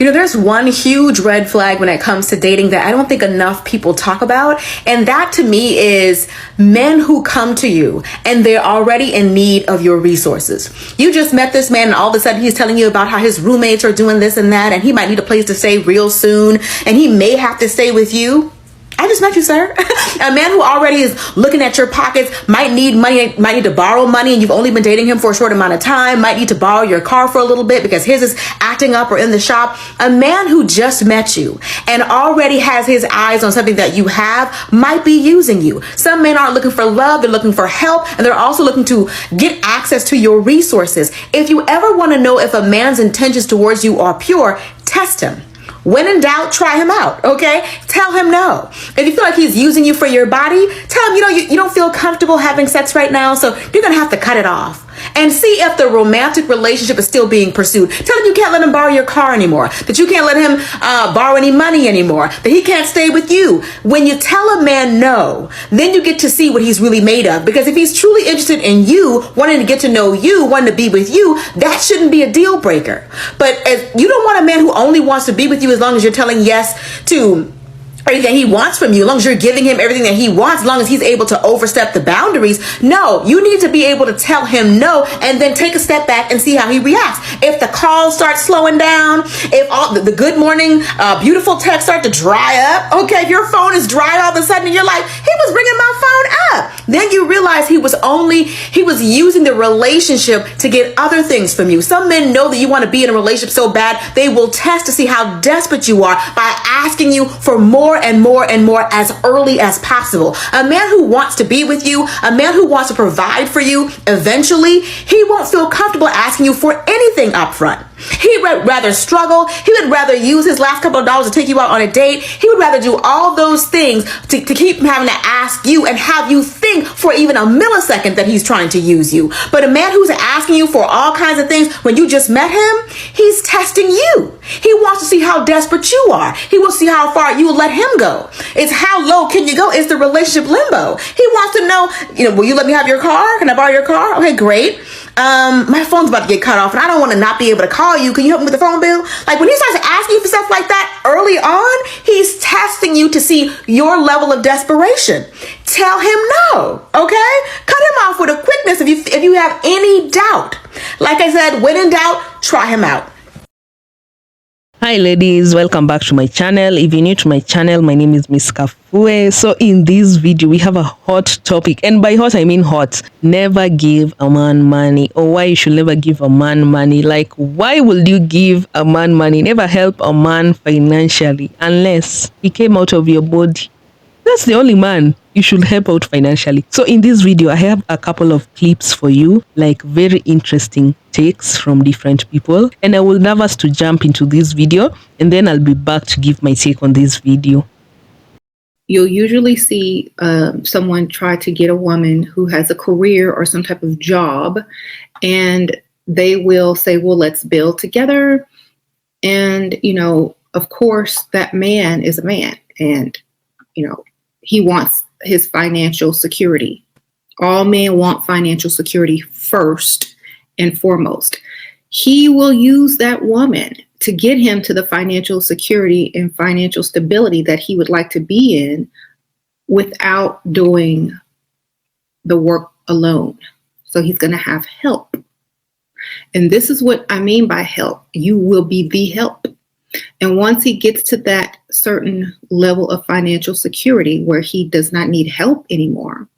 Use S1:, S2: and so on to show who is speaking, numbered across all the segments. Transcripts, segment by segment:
S1: You know, there's one huge red flag when it comes to dating that I don't think enough people talk about. And that to me is men who come to you and they're already in need of your resources. You just met this man and all of a sudden he's telling you about how his roommates are doing this and that, and he might need a place to stay real soon, and he may have to stay with you. I just met you, sir. A man who already is looking at your pockets, might need money, might need to borrow money, and you've only been dating him for a short amount of time, might need to borrow your car for a little bit because his is acting up or in the shop. A man who just met you and already has his eyes on something that you have might be using you. Some men aren't looking for love, they're looking for help, and they're also looking to get access to your resources. If you ever want to know if a man's intentions towards you are pure, test him. When in doubt, try him out, okay? Tell him no. If you feel like he's using you for your body, tell him, you don't feel comfortable having sex right now, so you're gonna have to cut it off. And see if the romantic relationship is still being pursued. Tell him you can't let him borrow your car anymore, that you can't let him borrow any money anymore, that he can't stay with you. When you tell a man no, then you get to see what he's really made of. Because if he's truly interested in you, wanting to get to know you, wanting to be with you, that shouldn't be a deal breaker. But you don't want a man who only wants to be with you as long as you're telling yes to everything he wants from you, as long as you're giving him everything that he wants, as long as he's able to overstep the boundaries. No, you need to be able to tell him no and then take a step back and see how he reacts. If the calls start slowing down, if all the good morning, beautiful texts start to dry up, okay, if your phone is dry all of a sudden and you're like, he was bringing my phone up, then you realize he was using the relationship to get other things from you. Some men know that you want to be in a relationship so bad, they will test to see how desperate you are by asking you for more and more and more as early as possible. A man who wants to be with you, a man who wants to provide for you, eventually, he won't feel comfortable asking you for anything up front. He would rather struggle. He would rather use his last couple of dollars to take you out on a date. He would rather do all those things to keep having to ask you and have you think for even a millisecond that he's trying to use you. But a man who's asking you for all kinds of things when you just met him, he's testing you. He wants to see how desperate you are. He will see how far you will let him go. It's how low can you go? It's the relationship limbo. He wants to know, will you let me have your car? Can I borrow your car? Okay, great. My phone's about to get cut off and I don't want to not be able to call you. Can you help me with the phone bill? Like when he starts asking you for stuff like that early on, he's testing you to see your level of desperation. Tell him no, okay? Cut him off with a quickness if you have any doubt. Like I said, when in doubt, try him out.
S2: Hi ladies, welcome back to my channel. If you're new to my channel, my name is Miss Kafue. So in this video we have a hot topic, and by hot I mean hot. Never give a man money, or why you should never give a man money. Like, why will you give a man money? Never help a man financially unless he came out of your body. That's the only man you should help out financially. So in this video, I have a couple of clips for you, like very interesting takes from different people. And I will nerve us to jump into this video, and then I'll be back to give my take on this video.
S3: You'll usually see someone try to get a woman who has a career or some type of job, and they will say, well, let's build together. And, of course, that man is a man, and, he wants his financial security. All men want financial security first and foremost. He will use that woman to get him to the financial security and financial stability that he would like to be in without doing the work alone. So he's going to have help. And this is what I mean by help. You will be the help. And once he gets to that certain level of financial security where he does not need help anymore,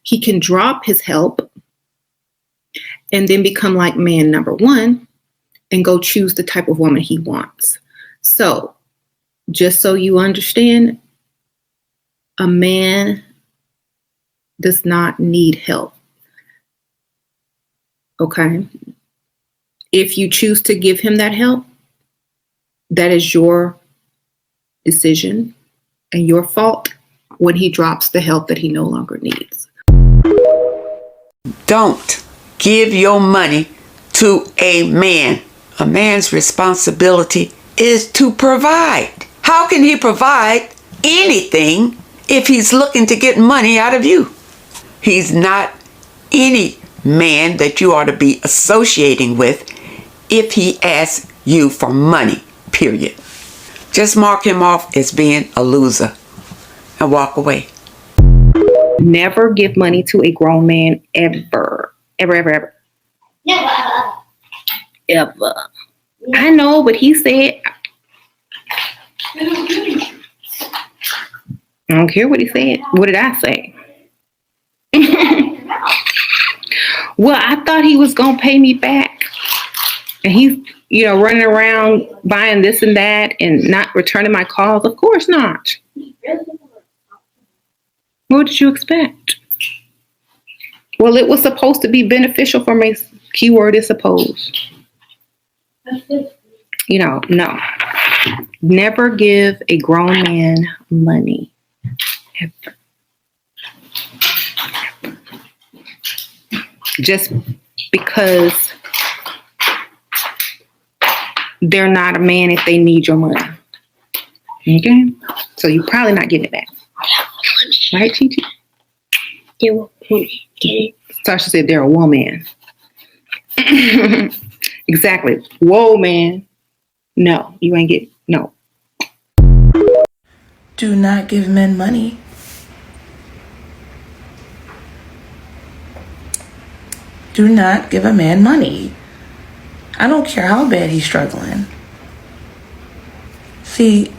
S3: he can drop his help and then become like man number one and go choose the type of woman he wants. So just so you understand, a man does not need help. Okay? If you choose to give him that help, that is your decision and your fault when he drops the help that he no longer needs.
S4: Don't give your money to a man. A man's responsibility is to provide. How can he provide anything if he's looking to get money out of you? He's not any man that you ought to be associating with if he asks you for money. period. Just mark him off as being a loser and walk away.
S3: Never give money to a grown man ever. Ever, ever, ever.
S5: Never.
S3: Ever. I know, but he said, I don't care what he said. What did I say? Well, I thought he was going to pay me back. And he's, running around buying this and that and not returning my calls. Of course not. What did you expect? Well, it was supposed to be beneficial for me. Keyword is supposed. No. Never give a grown man money. Ever. Just because they're not a man if they need your money. Okay? So you're probably not getting it back. Right, Chi-Chi?
S5: They will get it.
S3: Sasha said they're a woman. Exactly. Whoa, man. No, you ain't get no.
S1: Do not give men money. Do not give a man money. I don't care how bad he's struggling. See,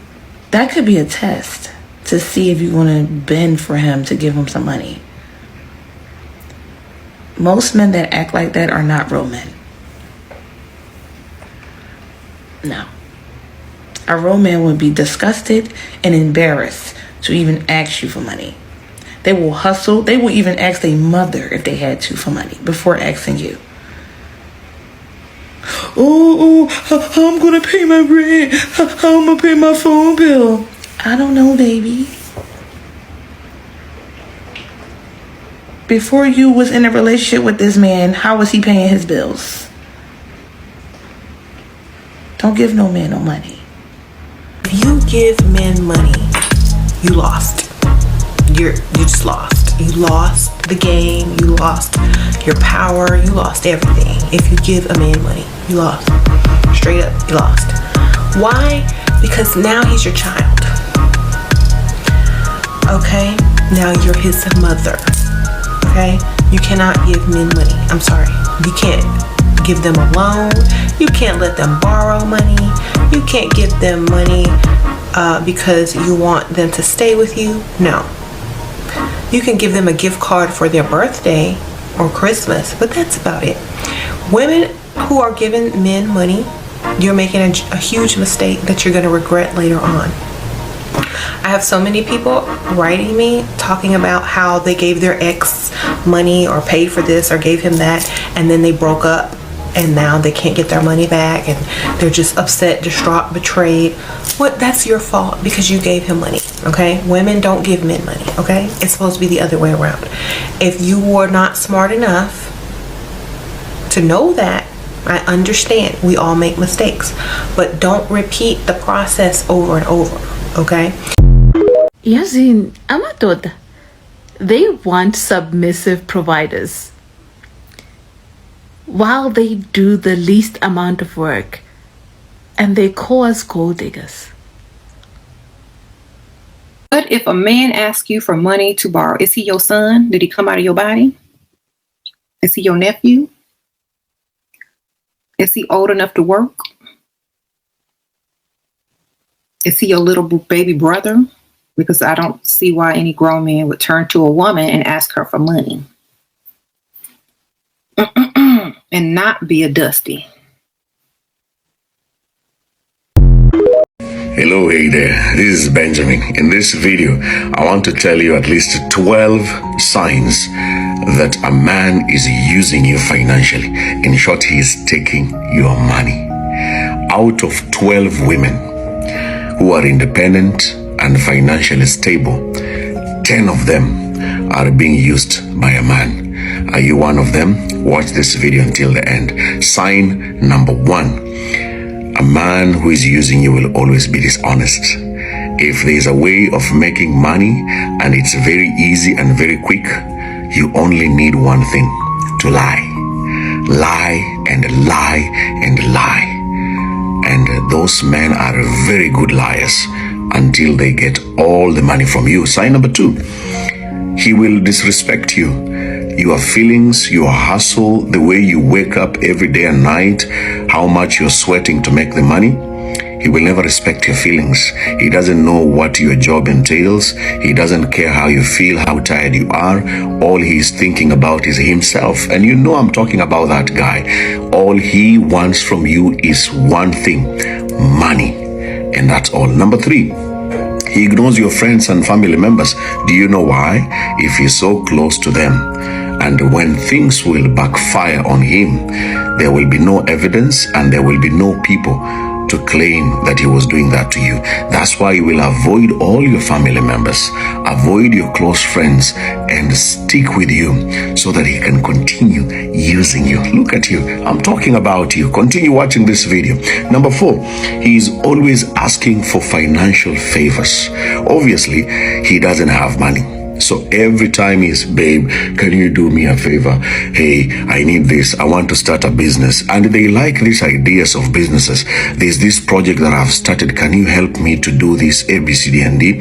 S1: that could be a test to see if you want to bend for him to give him some money. Most men that act like that are not real men. No. A real man would be disgusted and embarrassed to even ask you for money. They will hustle. They will even ask their mother if they had to for money before asking you. Oh, how I'm going to pay my rent? How I'm going to pay my phone bill? I don't know, baby. Before you was in a relationship with this man, how was he paying his bills? Don't give no man no money.
S6: If you give men money, you lost. You just lost. You lost the game. You lost your power. You lost everything. If you give a man money, you lost. Straight up, you lost. Why? Because now he's your child. Okay? Now you're his mother. Okay? You cannot give men money. I'm sorry. You can't give them a loan. You can't let them borrow money. You can't give them money because you want them to stay with you. No. You can give them a gift card for their birthday or Christmas, but that's about it. Women who are giving men money, you're making a huge mistake that you're going to regret later on. I have so many people writing me talking about how they gave their ex money or paid for this or gave him that, and then they broke up and now they can't get their money back and they're just upset, distraught, betrayed. What? That's your fault because you gave him money. Okay? Women don't give men money. Okay? It's supposed to be the other way around. If you were not smart enough to know that, I understand we all make mistakes, but don't repeat the process over and over. Okay?
S7: Yazin, Amatod, they want submissive providers. While they do the least amount of work, and they call us gold diggers.
S3: What if a man asks you for money to borrow? Is he your son? Did he come out of your body? Is he your nephew? Is he old enough to work? Is he your little baby brother? Because I don't see why any grown man would turn to a woman and ask her for money. And not be a dusty.
S8: Hello, hey there, this is Benjamin. In this video, I want to tell you at least 12 signs that a man is using you financially. In short, he is taking your money. Out of 12 women who are independent and financially stable, 10 of them are being used by a man. Are you one of them? Watch this video until the end. Sign number 1. A man who is using you will always be dishonest. If there is a way of making money and it's very easy and very quick, you only need one thing: to lie. Lie and lie and lie. And those men are very good liars until they get all the money from you. Sign number 2, he will disrespect you. Your feelings, your hustle, the way you wake up every day and night, how much you're sweating to make the money. He will never respect your feelings. He doesn't know what your job entails. He doesn't care how you feel, how tired you are. All he's thinking about is himself. And you know I'm talking about that guy. All he wants from you is one thing, money. And that's all. Number 3, he ignores your friends and family members. Do you know why? If he's so close to them. And when things will backfire on him, there will be no evidence and there will be no people to claim that he was doing that to you. That's why you will avoid all your family members, avoid your close friends, and stick with you so that he can continue using you. Look at you. I'm talking about you. Continue watching this video. Number 4, he is always asking for financial favors. Obviously, he doesn't have money. So every time he's, babe, can you do me a favor? Hey, I need this. I want to start a business. And they like these ideas of businesses. There's this project that I've started. Can you help me to do this A, B, C, D, and D?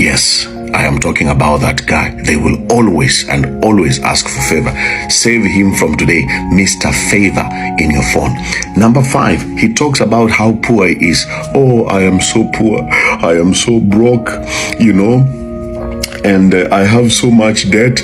S8: Yes, I am talking about that guy. They will always and always ask for favor. Save him from today, Mr. Favor, in your phone. Number 5, he talks about how poor he is. Oh, I am so poor. I am so broke, you know. And I have so much debt.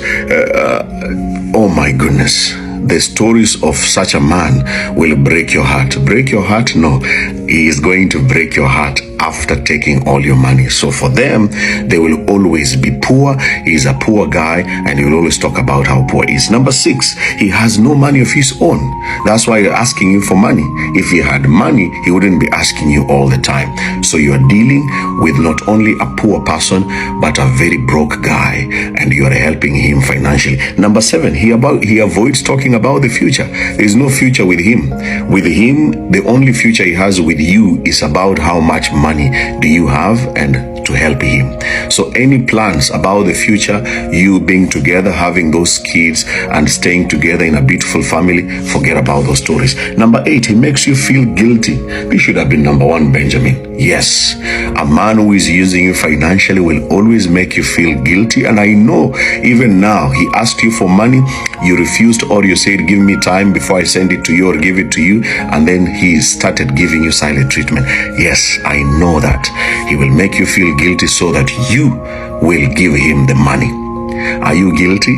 S8: Oh my goodness. The stories of such a man will break your heart. Break your heart? No. He is going to break your heart after taking all your money. So for them, they will always be poor. He's a poor guy and he will always talk about how poor he is. Number 6, he has no money of his own. That's why you're asking you for money. If he had money, he wouldn't be asking you all the time. So you're dealing with not only a poor person, but a very broke guy, and you're helping him financially. Number 7, he avoids talking about the future. There's no future with him. With him, the only future he has with you is about how much money do you have and to help him. So any plans about the future, you being together, having those kids and staying together in a beautiful family, forget about those stories. Number 8, he makes you feel guilty. This should have been number 1, Benjamin. Yes, a man who is using you financially will always make you feel guilty. And I know even now, he asked you for money, you refused, or you said, give me time before I send it to you or give it to you. And then he started giving you silent treatment. Yes, I know that. He will make you feel guilty so that you will give him the money. Are you guilty?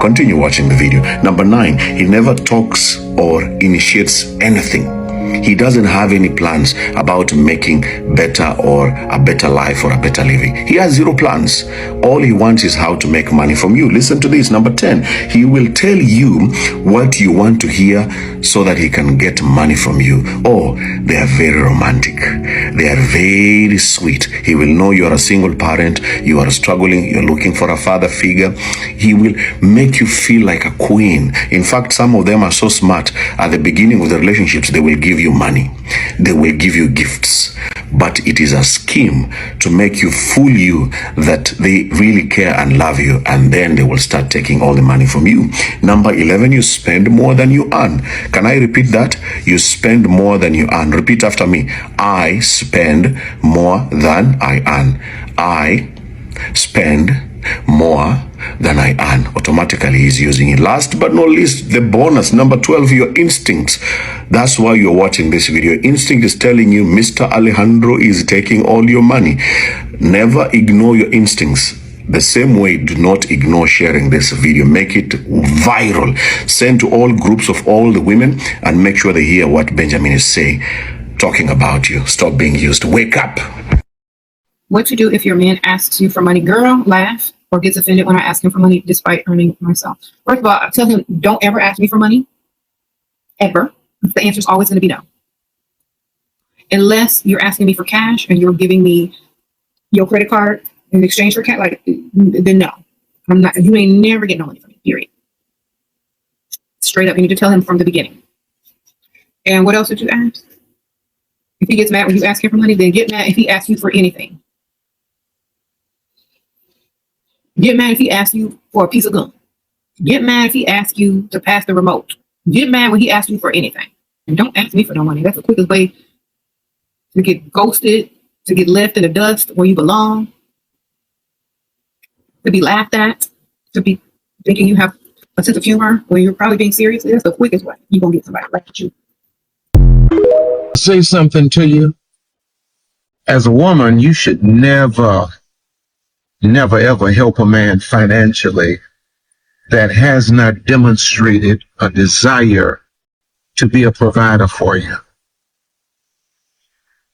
S8: Continue watching the video. Number 9, he never talks or initiates anything. He doesn't have any plans about making better or a better life or a better living. He has 0 plans. All he wants is how to make money from you. Listen to this. Number 10, he will tell you what you want to hear so that he can get money from you. Oh, they are very romantic. They are very sweet. He will know you're a single parent, you are struggling, you're looking for a father figure. He will make you feel like a queen. In fact, some of them are so smart. At the beginning of the relationships, they will give you money. They will give you gifts. But it is a scheme to make you fool you that they really care and love you, and then they will start taking all the money from you. Number 11, you spend more than you earn. Can I repeat that? You spend more than you earn. Repeat after me. I spend more than I earn. I spend more than I earn. Automatically he's using it. Last but not least, the bonus, number 12, your instincts. That's why you're watching this video. Instinct is telling you Mr. Alejandro is taking all your money. Never ignore your instincts. The same way, do not ignore sharing this video. Make it viral. Send to all groups of all the women and make sure they hear what Benjamin is saying, talking about you. Stop being used. Wake up.
S3: What to do if your man asks you for money? Girl, laugh or gets offended when I ask him for money despite earning myself. First of all, I tell him, don't ever ask me for money. Ever. The answer is always going to be no. Unless you're asking me for cash and you're giving me your credit card in exchange for cash, like, then no. I'm not. You ain't never get no money from me, period. Straight up, you need to tell him from the beginning. And what else did you ask? If he gets mad when you ask him for money, then get mad if he asks you for anything. Get mad if he asks you for a piece of gum. Get mad if he asks you to pass the remote. Get mad when he asks you for anything. And don't ask me for no money. That's the quickest way to get ghosted, to get left in the dust where you belong, to be laughed at, to be thinking you have a sense of humor when you're probably being serious. That's the quickest way you're going to get somebody laugh at you.
S9: Say something to you. As a woman, you should never ever help a man financially that has not demonstrated a desire to be a provider for you.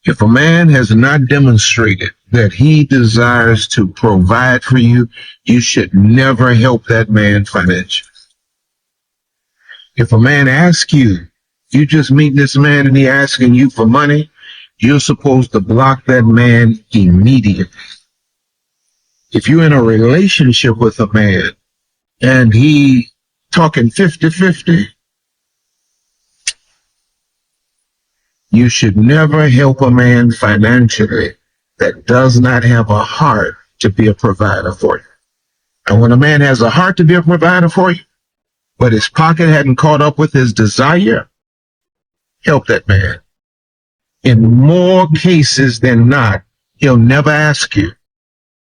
S9: If a man has not demonstrated that he desires to provide for you, you should never help that man financially. If a man asks you, you just meet this man and he asking you for money, you're supposed to block that man immediately. If you're in a relationship with a man and he talking 50-50, you should never help a man financially that does not have a heart to be a provider for you. And when a man has a heart to be a provider for you, but his pocket hadn't caught up with his desire, help that man. In more cases than not, he'll never ask you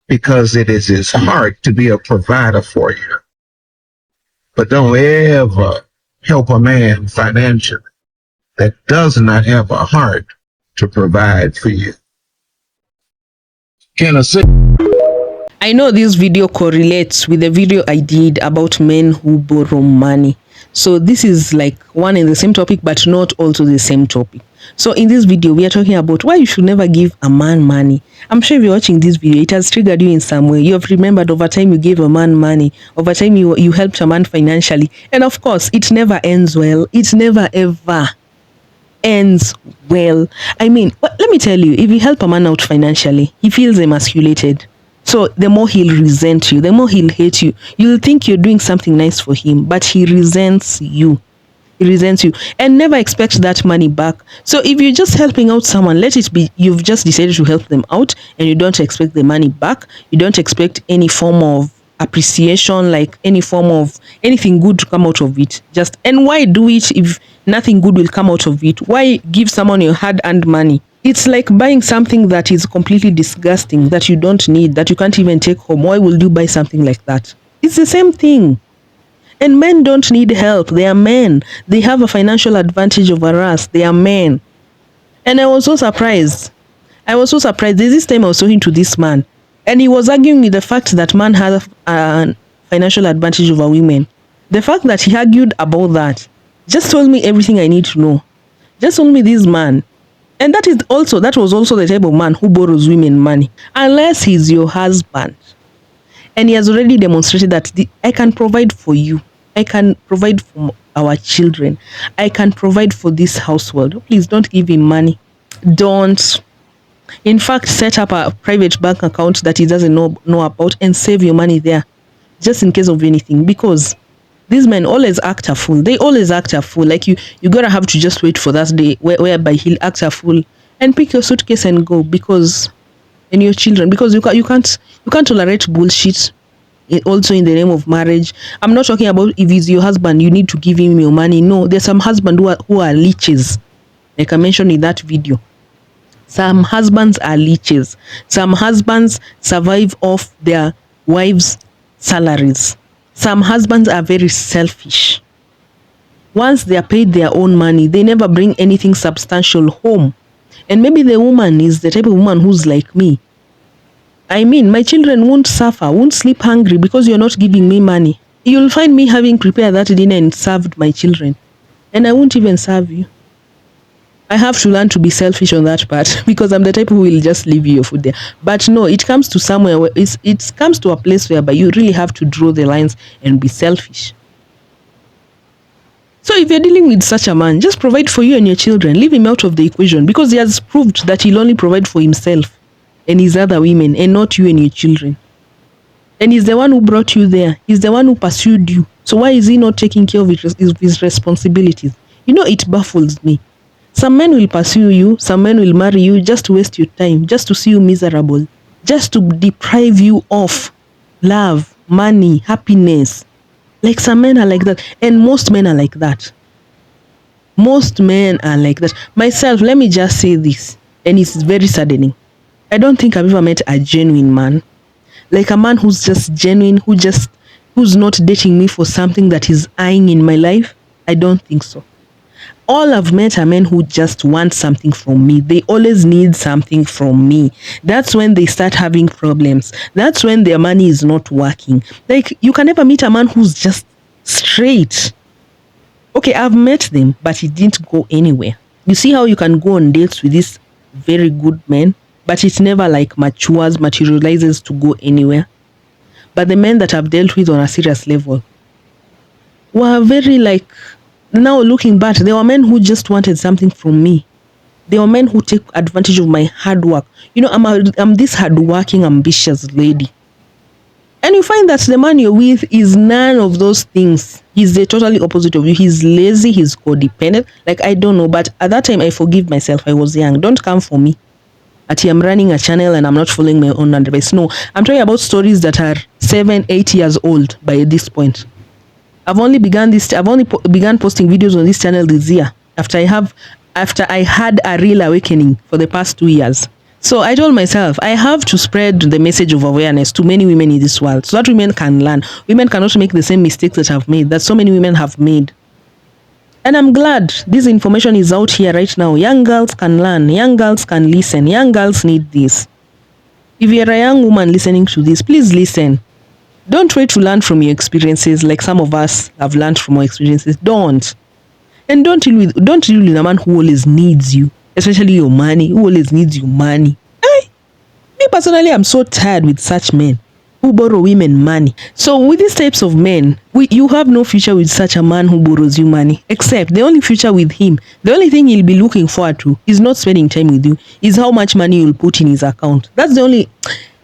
S9: because it is his heart to be a provider for you. But don't ever help a man financially that does not have a heart to provide for you. Can I say?
S2: I know this video correlates with the video I did about men who borrow money. So this is like one and the same topic, but not also the same topic. So in this video, we are talking about why you should never give a man money. I'm sure if you're watching this video, it has triggered you in some way. You have remembered over time you gave a man money. Over time you helped a man financially. And of course, it never ends well. It never ever ends well. I mean, let me tell you, if you help a man out financially, he feels emasculated. So the more he'll resent you, the more he'll hate you. You'll think you're doing something nice for him, but he resents you. He resents you and never expects that money back. So if you're just helping out someone, let it be you've just decided to help them out and you don't expect the money back. You don't expect any form of appreciation, like any form of anything good to come out of it. And why do it if nothing good will come out of it? Why give someone your hard-earned money? It's like buying something that is completely disgusting, that you don't need, that you can't even take home. Why will you buy something like that? It's the same thing. And men don't need help. They are men. They have a financial advantage over us. They are men. And I was so surprised. There's this time I was talking to this man, and he was arguing with the fact that man has a financial advantage over women. The fact that he argued about that just told me everything I need to know. Just told me this man. And that was also the type of man who borrows women money. Unless he's your husband. And he has already demonstrated that I can provide for you. I can provide for our children. I can provide for this household. Please don't give him money. Don't. In fact, set up a private bank account that he doesn't know about and save your money there. Just in case of anything. Because these men always act a fool. They always act a fool. Like you gotta have to just wait for that day whereby he'll act a fool and pick your suitcase and go and your children, because you can't tolerate bullshit. Also in the name of marriage. I'm not talking about if he's your husband, you need to give him your money. No, there's some husbands who are leeches, like I mentioned in that video. Some husbands are leeches. Some husbands survive off their wives' salaries. Some husbands are very selfish. Once they are paid their own money, they never bring anything substantial home. And maybe the woman is the type of woman who's like me. I mean, my children won't suffer, won't sleep hungry because you're not giving me money. You'll find me having prepared that dinner and served my children. And I won't even serve you. I have to learn to be selfish on that part because I'm the type who will just leave you your food there. But no, it comes to somewhere where it comes to a place whereby you really have to draw the lines and be selfish. So if you're dealing with such a man, just provide for you and your children. Leave him out of the equation because he has proved that he'll only provide for himself and his other women and not you and your children. And he's the one who brought you there. He's the one who pursued you. So why is he not taking care of his responsibilities? You know, it baffles me. Some men will pursue you, some men will marry you just to waste your time, just to see you miserable, just to deprive you of love, money, happiness. Like some men are like that. And most men are like that. Most men are like that. Myself, let me just say this. and it's very saddening. I don't think I've ever met a genuine man, like a man who's just genuine, who's not dating me for something that he's eyeing in my life. I don't think so. All I've met are men who just want something from me. They always need something from me. That's when they start having problems. That's when their money is not working. Like, you can never meet a man who's just straight. Okay, I've met them, but it didn't go anywhere. You see how you can go on dates with these very good men, but it never like matures, materializes to go anywhere. But the men that I've dealt with on a serious level were very like, now looking back, there were men who just wanted something from me. There were men who take advantage of my hard work. You know, I'm this hardworking, ambitious lady. And you find that the man you're with is none of those things. He's the totally opposite of you. He's lazy, he's codependent. Like, I don't know, but at that time I forgive myself. I was young. Don't come for me. I'm running a channel and I'm not following my own advice. No, I'm talking about stories that are 7, 8 years old by this point. I've only begun posting videos on this channel this year after I had a real awakening for the past 2 years. So I told myself, I have to spread the message of awareness to many women in this world so that women can learn. Women cannot make the same mistakes that I've made, that so many women have made. And I'm glad this information is out here right now. Young girls can learn. Young girls can listen. Young girls need this. If you're a young woman listening to this, please listen. Don't wait to learn from your experiences like some of us have learned from our experiences. Don't. And don't deal with a man who always needs you, especially your money, who always needs your money. Me personally, I'm so tired with such men who borrow women money. So with these types of men, you have no future with such a man who borrows you money, except the only future with him, the only thing he'll be looking forward to is not spending time with you, is how much money you'll put in his account. That's the only.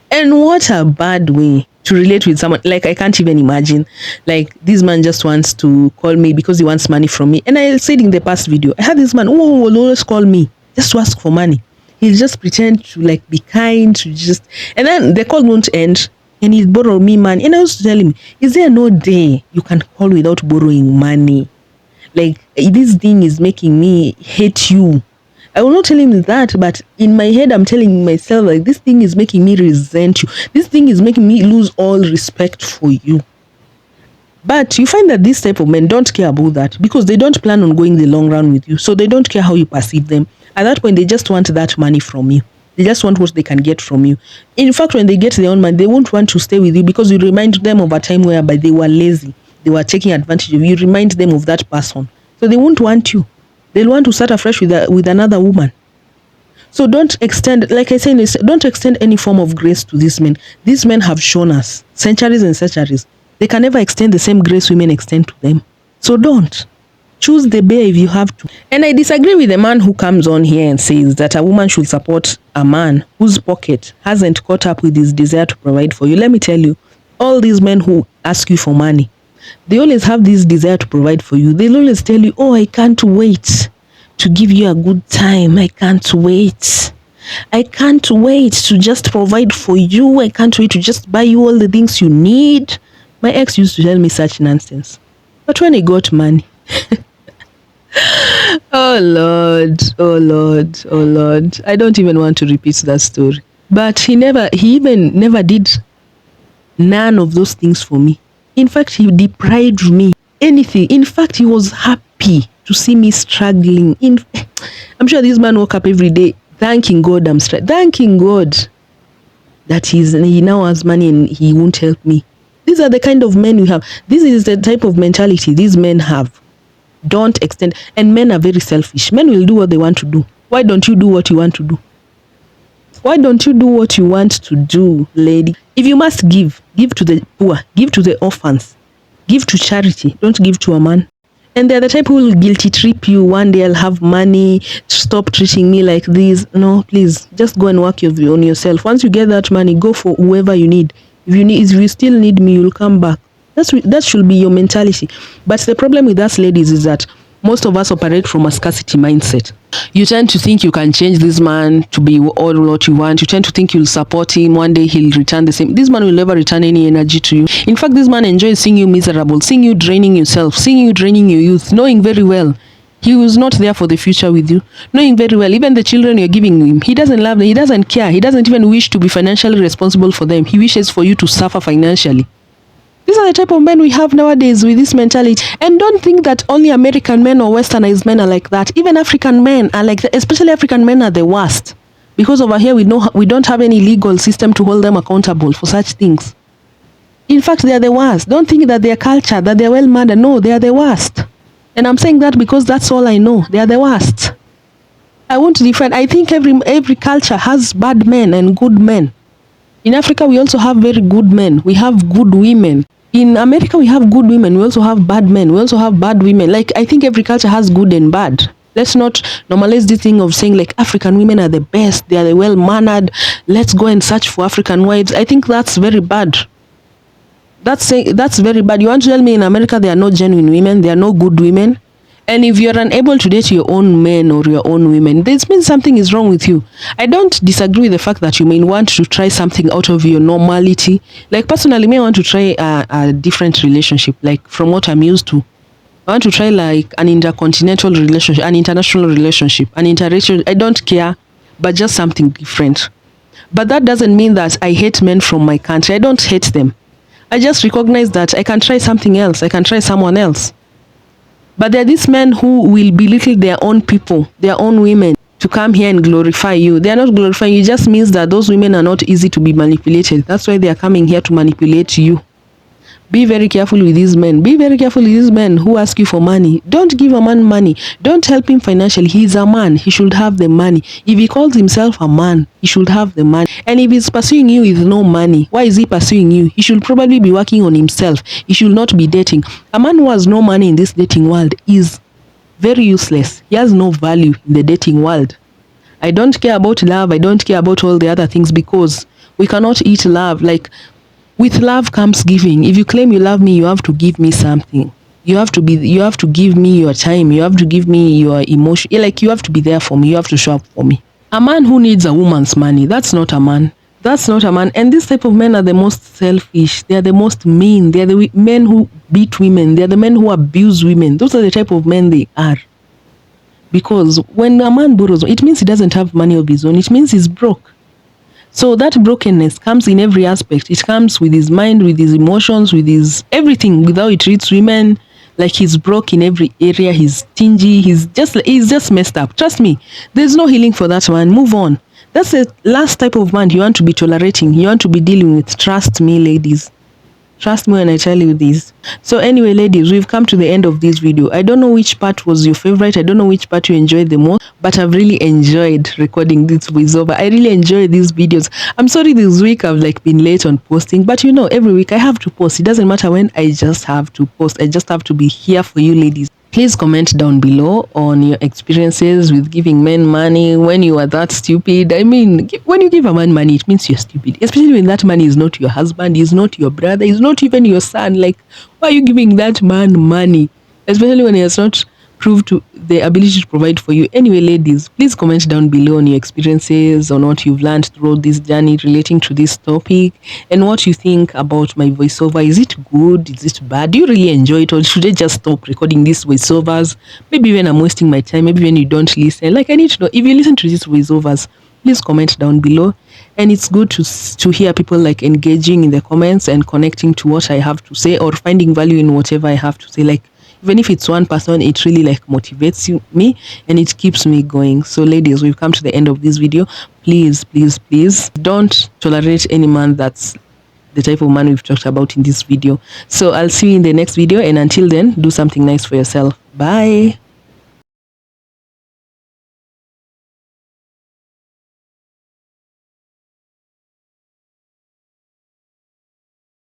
S2: And what a bad way to relate with someone. Like, I can't even imagine, like, this man just wants to call me because he wants money from me. And I said in the past video, I had this man who will always call me just to ask for money. He'll just pretend to like be kind, to just, and then the call won't end and he'll borrow me money. And I was telling him, is there no day you can call without borrowing money? Like, this thing is making me hate you. I will not tell him that, but in my head, I'm telling myself, like, this thing is making me resent you. This thing is making me lose all respect for you. But you find that this type of men don't care about that because they don't plan on going the long run with you. So they don't care how you perceive them. At that point, they just want that money from you. They just want what they can get from you. In fact, when they get their own money, they won't want to stay with you because you remind them of a time whereby they were lazy. They were taking advantage of you. You remind them of that person. So they won't want you. They'll want to start afresh with another woman. So don't extend, like I say, don't extend any form of grace to these men. These men have shown us centuries and centuries. They can never extend the same grace women extend to them. So don't. Choose the bear if you have to. And I disagree with the man who comes on here and says that a woman should support a man whose pocket hasn't caught up with his desire to provide for you. Let me tell you, all these men who ask you for money, they always have this desire to provide for you. They'll always tell you, oh, I can't wait to give you a good time. I can't wait. I can't wait to just provide for you. I can't wait to just buy you all the things you need. My ex used to tell me such nonsense. But when he got money, oh Lord, oh Lord, oh Lord. I don't even want to repeat that story. But he even never did none of those things for me. In fact, he deprived me anything. In fact, he was happy to see me struggling. I'm sure this man woke up every day thanking God thanking God that he now has money and he won't help me. These are the kind of men we have. This is the type of mentality these men have. Don't extend. And men are very selfish. Men will do what they want to do. Why don't you do what you want to do? Why don't you do what you want to do, lady? If you must give to the poor, give to the orphans, give to charity, don't give to a man. And they're the type who will guilty trip you. One day I'll have money, stop treating me like this. No, please, just go and work on yourself. Once you get that money, go for whoever you need. If you still need me, you'll come back. That should be your mentality. But the problem with us ladies is that most of us operate from a scarcity mindset. You tend to think you can change this man to be all what you want. You tend to think you'll support him. One day he'll return the same. This man will never return any energy to you. In fact, this man enjoys seeing you miserable, seeing you draining yourself, seeing you draining your youth, knowing very well He was not there for the future with you, knowing very well, even the children you're giving him, he doesn't love them, he doesn't care, he doesn't even wish to be financially responsible for them. He wishes for you to suffer financially. These are the type of men we have nowadays with this mentality. And don't think that only American men or westernized men are like that. Even African men are like that. Especially African men are the worst. Because over here we don't have any legal system to hold them accountable for such things. In fact, they are the worst. Don't think that they are culture, that they are well mannered. No, they are the worst. And I'm saying that because that's all I know. They are the worst. I won't defend. I think every culture has bad men and good men. In Africa, we also have very good men. We have good women. In America, we have good women. We also have bad men. We also have bad women. Like, I think every culture has good and bad. Let's not normalize this thing of saying, like, African women are the best. They are the well-mannered. Let's go and search for African wives. I think that's very bad. That's very bad. You want to tell me in America there are no genuine women? There are no good women? And if you're unable to date your own men or your own women, this means something is wrong with you. I don't disagree with the fact that you may want to try something out of your normality. Like personally, me, I want to try a different relationship, like from what I'm used to. I want to try like an intercontinental relationship, an international relationship, an interracial. I don't care, but just something different. But that doesn't mean that I hate men from my country. I don't hate them. I just recognize that I can try something else. I can try someone else. But there are these men who will belittle their own people, their own women, to come here and glorify you. They are not glorifying you. It just means that those women are not easy to be manipulated. That's why they are coming here to manipulate you. Be very careful with these men. Be very careful with these men who ask you for money. Don't give a man money. Don't help him financially. He's a man. He should have the money. If he calls himself a man, he should have the money. And if he's pursuing you with no money, why is he pursuing you? He should probably be working on himself. He should not be dating. A man who has no money in this dating world is very useless. He has no value in the dating world. I don't care about love. I don't care about all the other things because we cannot eat love. Like, with love comes giving. If you claim you love me, you have to give me something. You have to give me your time. You have to give me your emotion. Like, you have to be there for me. You have to show up for me. A man who needs a woman's money, that's not a man. That's not a man. And this type of men are the most selfish. They are the most mean. They are the men who beat women. They are the men who abuse women. Those are the type of men they are. Because when a man borrows, it means he doesn't have money of his own. It means he's broke. So that brokenness comes in every aspect. It comes with his mind, with his emotions, with his everything. With how he treats women, like he's broke in every area. He's stingy. He's just messed up. Trust me, there's no healing for that man. Move on. That's the last type of man you want to be tolerating. You want to be dealing with. Trust me, ladies. Trust me when I tell you this. So anyway, ladies, we've come to the end of this video. I don't know which part was your favorite. I don't know which part you enjoyed the most, but I've really enjoyed recording this voiceover. I really enjoy these videos. I'm sorry this week I've been late on posting, but you know, every week I have to post. It doesn't matter when, I just have to post. I just have to be here for you, ladies. Please comment down below on your experiences with giving men money when you are that stupid. I mean, when you give a man money, it means you're stupid. Especially when that money is not your husband, is not your brother, is not even your son. Like, why are you giving that man money? Especially when he has not proved to the ability to provide for you. Anyway, ladies, please comment down below on your experiences, on what you've learned throughout this journey relating to this topic, and what you think about my voiceover. Is it good? Is it bad? Do you really enjoy it, or should I just stop recording these voiceovers? Maybe when I'm wasting my time, maybe when you don't listen. Like, I need to know, if you listen to these voiceovers, please comment down below. And it's good to hear people like engaging in the comments and connecting to what I have to say, or finding value in whatever I have to say. Like, even if it's one person, it really motivates me and it keeps me going. So ladies, we've come to the end of this video. Please, please, please don't tolerate any man that's the type of man we've talked about in this video. So I'll see you in the next video, and until then, do something nice for yourself. Bye.